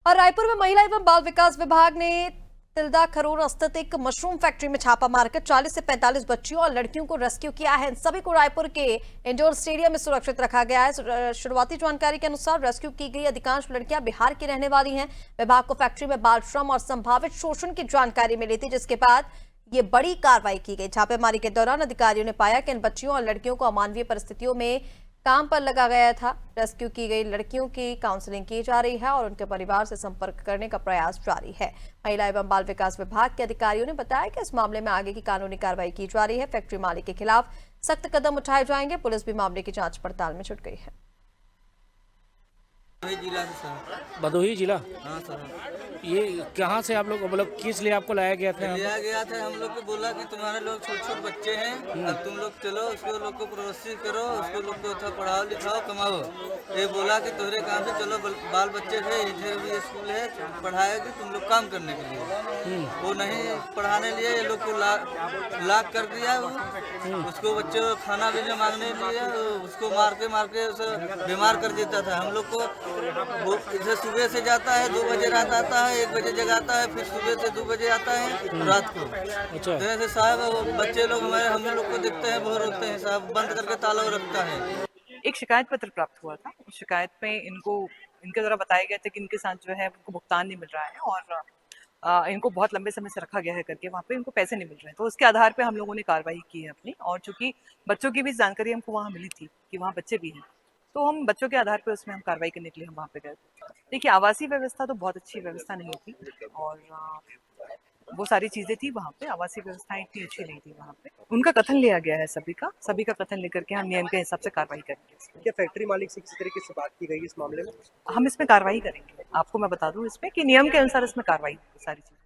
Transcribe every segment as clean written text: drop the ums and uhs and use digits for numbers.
और रायपुर में महिला एवं बाल विकास विभाग ने तिल्दा खरोर स्थित एक मशरूम फैक्ट्री में छापा मारकर 40 से 45 बच्चियों और लड़कियों को रेस्क्यू किया है। इन सभी को रायपुर के इंडोर स्टेडियम में सुरक्षित रखा गया है। शुरुआती जानकारी के अनुसार रेस्क्यू की गई अधिकांश लड़कियां बिहार की रहने वाली हैं। विभाग को फैक्ट्री में बाल श्रम और संभावित शोषण की जानकारी मिली थी, जिसके बाद ये बड़ी कार्रवाई की गई। छापेमारी के दौरान अधिकारियों ने पाया कि इन बच्चियों और लड़कियों को अमानवीय परिस्थितियों में काम पर लगा गया था। रेस्क्यू की गई लड़कियों की काउंसलिंग की जा रही है और उनके परिवार से संपर्क करने का प्रयास जारी है। महिला एवं बाल विकास विभाग के अधिकारियों ने बताया कि इस मामले में आगे की कानूनी कार्रवाई की जा रही है। फैक्ट्री मालिक के खिलाफ सख्त कदम उठाए जाएंगे। पुलिस भी मामले की जांच पड़ताल में जुट गई है। जिला से सर। भदोही जिला। हाँ सर। ये कहाँ से आप लोग मतलब किस लिए आपको लाया गया था? लिया गया था, हम लोग को बोला कि तुम्हारे लोग छोटे छोटे बच्चे हैं, अब तुम लोग चलो उसको लोग को प्रोत्साहित करो, उसको लोग को अच्छा पढ़ाओ लिखाओ कमाओ। ये बोला कि तुम्हारे काम से चलो बाल बच्चे थे, इधर भी स्कूल है, पढ़ाएगी तुम लोग काम करने के लिए। वो नहीं पढ़ाने लिए ये लोग को लाक कर दिया। उसको बच्चे को खाना भी नहीं मांगने लिए, उसको मार के उसे बीमार कर देता था। हम लोग को वो इधर सुबह से जाता है, 2 बजे रात आता है, 1 बजे जगाता है, फिर सुबह से 2 बजे आता है रात को। अच्छा। जैसे साहब बच्चे लोग हमारे हम लोग को देखते हैं, बहुत रोते हैं साहब, बंद करके ताला रखता है। एक शिकायत पत्र प्राप्त हुआ था। उस शिकायत में इनके द्वारा बताया गया था कि इनके साथ जो है उनको भुगतान नहीं मिल रहा है और इनको बहुत लंबे समय से रखा गया है करके वहाँ पे इनको पैसे नहीं मिल रहे हैं। तो उसके आधार पे हम लोगों ने कार्रवाई की है अपनी, और चूंकि बच्चों की भी जानकारी हमको वहाँ मिली थी कि वहाँ बच्चे भी हैं, तो हम बच्चों के आधार पर उसमें हम कार्रवाई करने के लिए हम वहाँ पे गए। देखिए, आवासीय व्यवस्था तो बहुत अच्छी व्यवस्था नहीं थी और वो सारी चीजें थी वहाँ पे, आवासीय व्यवस्थाएं इतनी अच्छी नहीं थी वहाँ पे। उनका कथन लिया गया है, सभी का कथन लेकर के हम नियम के हिसाब से कार्रवाई करेंगे। क्या फैक्ट्री मालिक से किसी तरीके से बात की गई इस मामले में? हम इसमें कार्रवाई करेंगे। आपको मैं बता दूं इसमें कि नियम के अनुसार इसमें कार्रवाई सारी चीजें।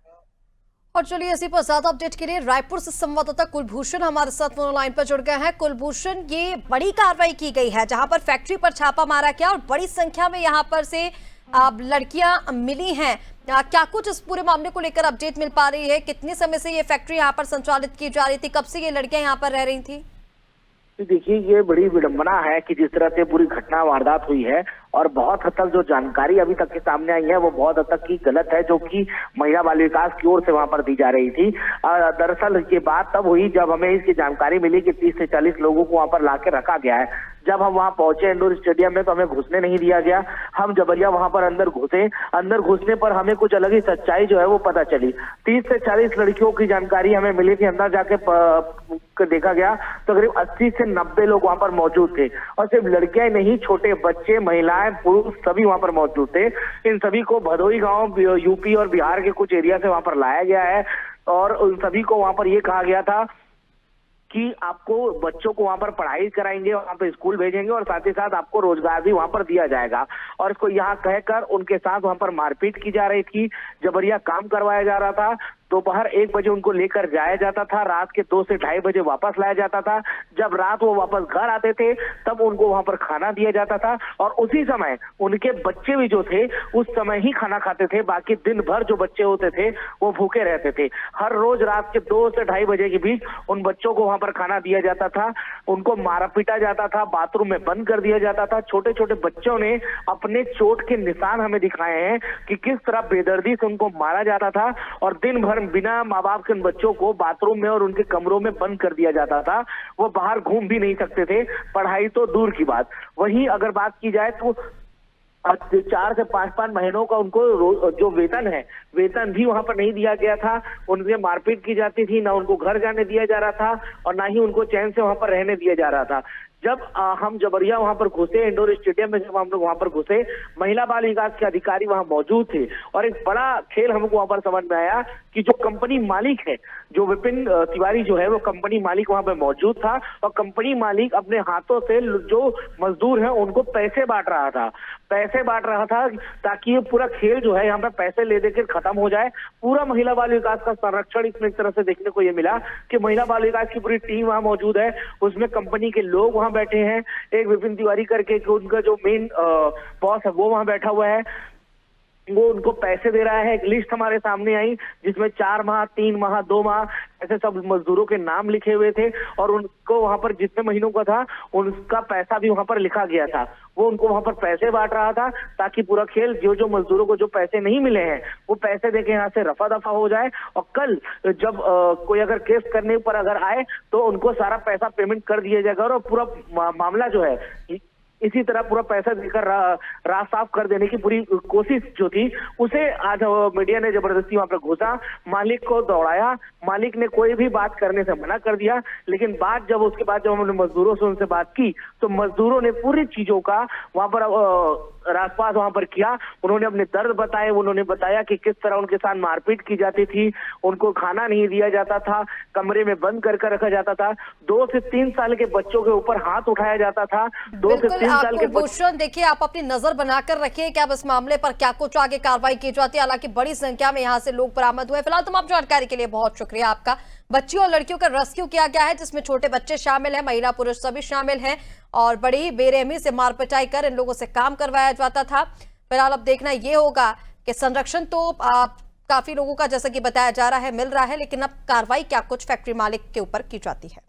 और चलिए, इसी पर ज्यादा अपडेट के लिए रायपुर से संवाददाता कुलभूषण हमारे साथ फोन लाइन पर जुड़ गए हैं। कुलभूषण, ये बड़ी कार्रवाई की गई है जहां पर फैक्ट्री पर छापा मारा गया और बड़ी संख्या में यहां पर से लड़कियां मिली हैं। क्या कुछ इस पूरे मामले को लेकर अपडेट मिल पा रही है? कितने समय से ये फैक्ट्री यहां पर संचालित की जा रही थी? कब से ये लड़कियां यहां पर रह रही थी? देखिए, ये बड़ी विडंबना है कि जिस तरह से पूरी घटना वारदात हुई है और बहुत हद तक जो जानकारी अभी तक के सामने आई है वो बहुत हद तक की गलत है, जो कि महिला बाल विकास की ओर से वहां पर दी जा रही थी। दरअसल ये बात तब हुई जब हमें इसकी जानकारी मिली कि 30 से 40 लोगों को वहां पर लाके रखा गया है। जब हम वहां पहुंचे इंडोर स्टेडियम में तो हमें घुसने नहीं दिया गया। हम जबरिया वहां पर अंदर घुसे। अंदर घुसने पर हमें कुछ अलग ही सच्चाई जो है वो पता चली। 30 से 40 लड़कियों की जानकारी हमें मिली थी। अंदर जाके देखा गया तो करीब 80 से 90 लोग वहां पर मौजूद थे और सिर्फ लड़कियां नहीं, छोटे बच्चे, महिलाएं, पुरुष सभी वहां पर मौजूद थे। इन सभी को भदोही गांव यूपी और बिहार के कुछ एरिया से वहां पर लाया गया है और उन सभी को वहां पर ये कहा गया था कि आपको बच्चों को वहां पर पढ़ाई कराएंगे, वहां पर स्कूल भेजेंगे और साथ ही साथ आपको रोजगार भी वहां पर दिया जाएगा। और इसको यहाँ कहकर उनके साथ वहां पर मारपीट की जा रही थी, जबरिया काम करवाया जा रहा था। दोपहर 1 बजे उनको लेकर जाया जाता था, रात के 2 से 2:30 बजे वापस लाया जाता था। जब रात वो वापस घर आते थे तब उनको वहां पर खाना दिया जाता था और उसी समय उनके बच्चे भी जो थे उस समय ही खाना खाते थे। बाकी दिन भर जो बच्चे होते थे वो भूखे रहते थे। हर रोज रात के 2 से 2:30 बजे के बीच उन बच्चों को वहां पर खाना दिया जाता था, उनको मारा पीटा जाता था, बाथरूम में बंद कर दिया जाता था। छोटे छोटे बच्चों ने अपने चोट के निशान हमें दिखाए हैं कि किस तरह बेदर्दी से उनको मारा जाता था और दिन भर बिना माँ बाप के उन बच्चों को बाथरूम में और उनके कमरों में बंद कर दिया जाता था। वो बाहर घूम भी नहीं सकते थे, पढ़ाई तो दूर की बात। वहीं अगर बात की जाए तो 4 से 5 महीनों का उनको जो वेतन है, वेतन भी वहां पर नहीं दिया गया था। उनसे मारपीट की जाती थी, ना उनको घर जाने दिया जा रहा था और ना ही उनको चैन से वहां पर रहने दिया जा रहा था। जब हम जबरिया वहां पर घुसे, इंडोर स्टेडियम में जब हम लोग वहां पर घुसे, महिला बाल विकास के अधिकारी वहां मौजूद थे और एक बड़ा खेल हमको वहां पर समझ में आया कि जो कंपनी मालिक है, जो विपिन तिवारी जो है वो कंपनी मालिक वहां पर मौजूद था और कंपनी मालिक अपने हाथों से जो मजदूर हैं उनको पैसे बांट रहा था ताकि ये पूरा खेल जो है यहाँ पर पैसे ले देकर खत्म हो जाए। पूरा महिला बाल विकास का संरक्षण इसमें एक तरह से देखने को ये मिला कि महिला बाल विकास की पूरी टीम वहां मौजूद है, उसमें कंपनी के लोग वहां बैठे हैं। एक विपिन तिवारी करके उनका जो मेन बॉस है वो वहां बैठा हुआ है, वो उनको पैसे दे रहा है। एक लिस्ट हमारे सामने आई जिसमें 4 माह, 3 माह, 2 माह ऐसे सब मजदूरों के नाम लिखे हुए थे और उनको वहां पर जितने महीनों का था उनका पैसा भी वहां पर लिखा गया था। वो उनको वहां पर पैसे बांट रहा था ताकि पूरा खेल जो जो मजदूरों को जो पैसे नहीं मिले हैं वो पैसे देके यहाँ से रफा दफा हो जाए और कल जब कोई अगर केस करने पर अगर आए तो उनको सारा पैसा पेमेंट कर दिया जाएगा और पूरा मामला जो है इसी तरह पूरा पैसा देकर राह साफ कर देने की पूरी कोशिश जो थी उसे आज मीडिया ने जबरदस्ती वहां पर घुसा, मालिक को दौड़ाया। मालिक ने कोई भी बात करने से मना कर दिया, लेकिन उसके बाद जब हमने मजदूरों से उनसे बात की तो मजदूरों ने पूरी चीजों का वहां पर राजपास वहां पर किया। उन्होंने अपने दर्द बताए, उन्होंने बताया कि किस तरह उनके साथ मारपीट की जाती थी, उनको खाना नहीं दिया जाता था, कमरे में बंद कर रखा जाता था, 2 से 3 साल के बच्चों के ऊपर हाथ उठाया जाता था। 2 से 3 साल के भूषण, देखिए आप अपनी नजर बनाकर रखिए कि अब इस मामले पर क्या कुछ आगे कार्रवाई की जाती है। हालांकि बड़ी संख्या में यहाँ से लोग बरामद हुए। फिलहाल तमाम जानकारी के लिए बहुत शुक्रिया आपका। बच्चियों और लड़कियों का रेस्क्यू किया गया है जिसमें छोटे बच्चे शामिल हैं, महिला पुरुष सभी शामिल हैं और बड़ी बेरहमी से मार पिटाई कर इन लोगों से काम करवाया जाता था। फिलहाल अब देखना ये होगा कि संरक्षण तो काफी लोगों का जैसा कि बताया जा रहा है मिल रहा है, लेकिन अब कार्रवाई क्या कुछ फैक्ट्री मालिक के ऊपर की जाती है।